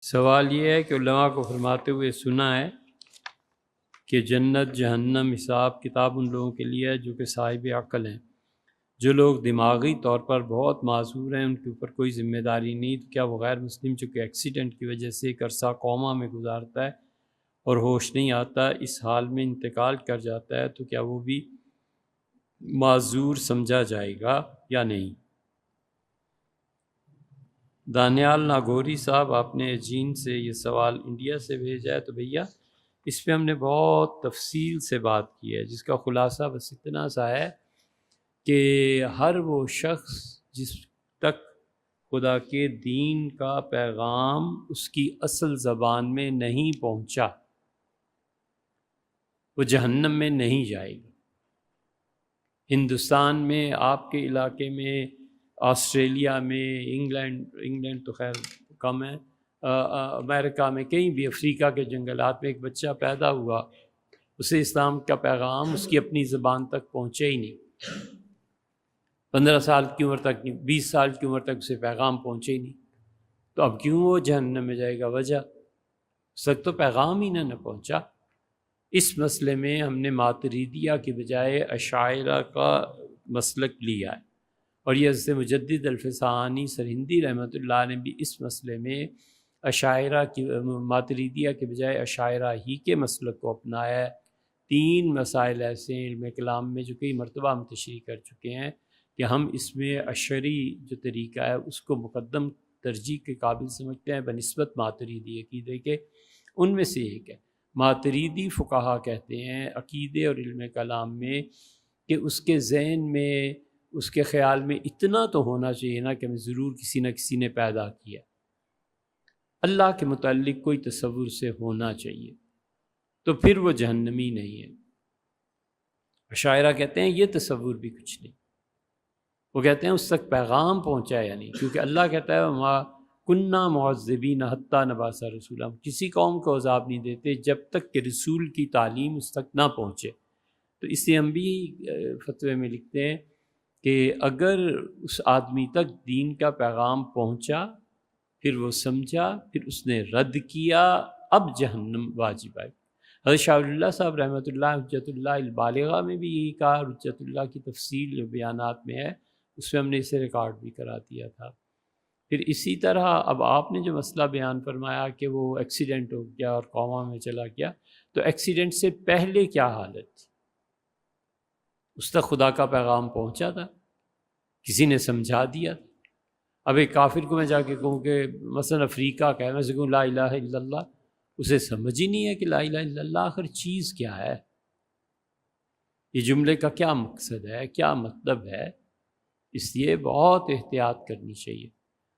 سوال یہ ہے کہ علماء کو فرماتے ہوئے سنا ہے کہ جنت جہنم حساب کتاب ان لوگوں کے لیے ہے جو کہ صاحب عقل ہیں۔ جو لوگ دماغی طور پر بہت معذور ہیں، ان کے اوپر کوئی ذمہ داری نہیں، تو کیا وہ غیر مسلم چونکہ ایکسیڈنٹ کی وجہ سے ایک عرصہ کوما میں گزارتا ہے اور ہوش نہیں آتا، اس حال میں انتقال کر جاتا ہے، تو کیا وہ بھی معذور سمجھا جائے گا یا نہیں؟ دانیال ناگوری صاحب، آپ نے جین سے یہ سوال انڈیا سے بھیجا ہے، تو بھیا اس پہ ہم نے بہت تفصیل سے بات کی ہے، جس کا خلاصہ بس اتنا سا ہے کہ ہر وہ شخص جس تک خدا کے دین کا پیغام اس کی اصل زبان میں نہیں پہنچا، وہ جہنم میں نہیں جائے گا۔ ہندوستان میں، آپ کے علاقے میں، آسٹریلیا میں، انگلینڈ تو خیر کم ہے، امریکہ میں، کہیں بھی، افریقہ کے جنگلات میں ایک بچہ پیدا ہوا، اسے اسلام کا پیغام اس کی اپنی زبان تک پہنچے ہی نہیں، 15 سال کی عمر تک نہیں، 20 سال کی عمر تک اسے پیغام پہنچے ہی نہیں، تو اب کیوں وہ جہنم میں جائے گا؟ وجہ اس تک تو پیغام ہی نہ پہنچا۔ اس مسئلے میں ہم نے ماتریدیہ کی بجائے اشاعرہ کا مسلک لیا ہے، اور یہ حضرت مجدد الفسانی سرہندی رحمۃ اللہ نے بھی اس مسئلے میں اشاعرہ کی، ماتریدیہ کے بجائے اشاعرہ ہی کے مسلک کو اپنایا ہے۔ 3 مسائل ایسے ہیں علم کلام میں جو کئی مرتبہ ہم تشریح کر چکے ہیں کہ ہم اس میں اشعری جو طریقہ ہے اس کو مقدم ترجیح کے قابل سمجھتے ہیں بنسبت ماتریدی عقیدے کے۔ ان میں سے ایک ہے، ماتریدی فقہا کہتے ہیں عقیدے اور علم کلام میں کہ اس کے ذہن میں، اس کے خیال میں اتنا تو ہونا چاہیے نا کہ ہمیں ضرور کسی نہ کسی نے پیدا کیا، اللہ کے متعلق کوئی تصور سے ہونا چاہیے، تو پھر وہ جہنمی نہیں ہے۔ اشاعرہ کہتے ہیں یہ تصور بھی کچھ نہیں، وہ کہتے ہیں اس تک پیغام پہنچا یا نہیں، کیونکہ اللہ کہتا ہے وَمَا كُنَّا مُعَذِّبِينَ حَتَّىٰ نَبْعَثَ رَسُولًا، کسی قوم کو عذاب نہیں دیتے جب تک کہ رسول کی تعلیم اس تک نہ پہنچے۔ تو اس سے ہم بھی فتوے میں لکھتے ہیں کہ اگر اس آدمی تک دین کا پیغام پہنچا، پھر وہ سمجھا، پھر اس نے رد کیا، اب جہنم واجب ہے۔ حضرت شاہ ولی اللہ صاحب رحمۃ اللہ حجت اللہ البالغہ میں بھی یہی کہا، حجت اللہ کی تفصیل جو بیانات میں ہے اس میں ہم نے اسے ریکارڈ بھی کرا دیا تھا۔ پھر اسی طرح اب آپ نے جو مسئلہ بیان فرمایا کہ وہ ایکسیڈنٹ ہو گیا اور کوما میں چلا گیا، تو ایکسیڈنٹ سے پہلے کیا حالت تھی؟ اس تک خدا کا پیغام پہنچا تھا، کسی نے سمجھا دیا تھا۔ اب ایک کافر کو میں جا کے کہوں کہ مثلا افریقہ کا ہے، میں سے کہوں لا الہ الا اللہ، اسے سمجھ ہی نہیں ہے کہ لا الہ الا اللہ آخر چیز کیا ہے، یہ جملے کا کیا مقصد ہے، کیا مطلب ہے۔ اس لیے بہت احتیاط کرنی چاہیے۔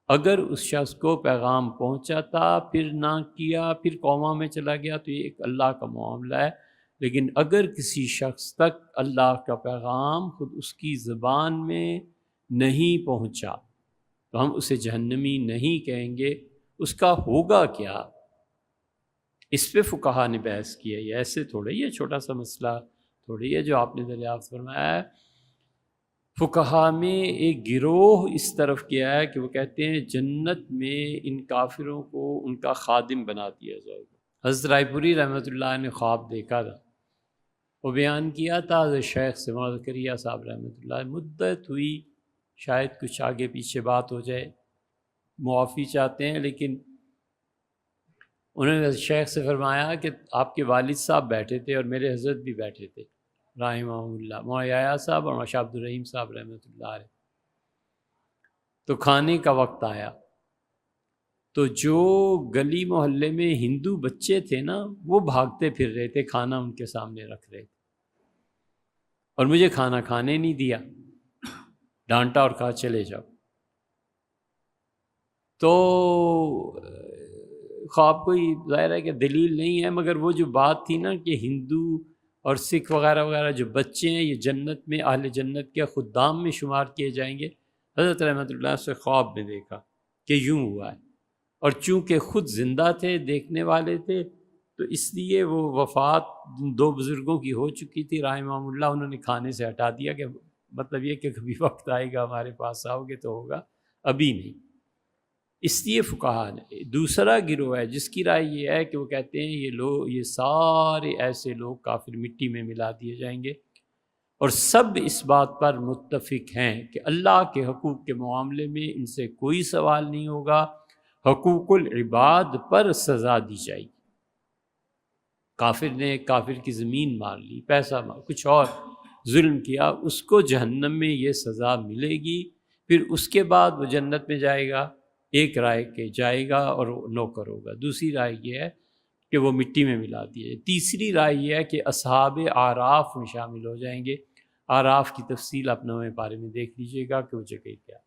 اگر اس شخص کو پیغام پہنچا تھا، پھر نہ کیا، پھر قوما میں چلا گیا، تو یہ ایک اللہ کا معاملہ ہے۔ لیکن اگر کسی شخص تک اللہ کا پیغام خود اس کی زبان میں نہیں پہنچا تو ہم اسے جہنمی نہیں کہیں گے۔ اس کا ہوگا کیا، اس پہ فقہا نے بحث کی ہے، یہ ایسے تھوڑے ہی ہے، چھوٹا سا مسئلہ تھوڑی ہے جو آپ نے دریافت فرمایا ہے۔ فقہا میں ایک گروہ اس طرف کیا ہے کہ وہ کہتے ہیں جنت میں ان کافروں کو ان کا خادم بنا دیا جائے گا۔ حضرت رائے پوری رحمۃ اللہ نے خواب دیکھا تھا، وہ بیان کیا تھا حضرت شیخ سماعت زکریا صاحب رحمۃ اللہ، مدت ہوئی، شاید کچھ آگے پیچھے بات ہو جائے، معافی چاہتے ہیں، لیکن انہوں نے شیخ سے فرمایا کہ آپ کے والد صاحب بیٹھے تھے اور میرے حضرت بھی بیٹھے تھے رحمہ اللہ، مولانا صاحب اور شاہ عبد الرحیم صاحب رحمۃ اللہ علیہ، تو کھانے کا وقت آیا، تو جو گلی محلے میں ہندو بچے تھے نا، وہ بھاگتے پھر رہے تھے، کھانا ان کے سامنے رکھ رہے تھے، اور مجھے کھانا کھانے نہیں دیا، ڈانٹا اور کہا چلے جاؤ۔ تو خواب کوئی ظاہر ہے کہ دلیل نہیں ہے، مگر وہ جو بات تھی نا کہ ہندو اور سکھ وغیرہ وغیرہ جو بچے ہیں یہ جنت میں اہل جنت کے خدام میں شمار کیے جائیں گے، حضرت رحمۃ اللہ سے خواب میں دیکھا کہ یوں ہوا ہے، اور چونکہ خود زندہ تھے، دیکھنے والے تھے، تو اس لیے وہ وفات 2 بزرگوں کی ہو چکی تھی رحمہ اللہ، انہوں نے کھانے سے ہٹا دیا کہ مطلب یہ کہ کبھی وقت آئے گا ہمارے پاس آؤ گے تو ہوگا، ابھی نہیں۔ اس لیے فقہا نے دوسرا گروہ ہے جس کی رائے یہ ہے کہ وہ کہتے ہیں یہ سارے ایسے لوگ کافر مٹی میں ملا دیے جائیں گے، اور سب اس بات پر متفق ہیں کہ اللہ کے حقوق کے معاملے میں ان سے کوئی سوال نہیں ہوگا، حقوق العباد پر سزا دی جائے گی۔ کافر نے کافر کی زمین مار لی، پیسہ مار، کچھ اور ظلم کیا، اس کو جہنم میں یہ سزا ملے گی، پھر اس کے بعد وہ جنت میں جائے گا۔ ایک رائے کہ جائے گا اور نوکر ہوگا، دوسری رائے یہ ہے کہ وہ مٹی میں ملا دیے، تیسری رائے یہ ہے کہ اصحاب اعراف میں شامل ہو جائیں گے۔ اعراف کی تفصیل آپ 9ویں پارے میں دیکھ لیجئے گا کہ وہ جگہ کیا ہے۔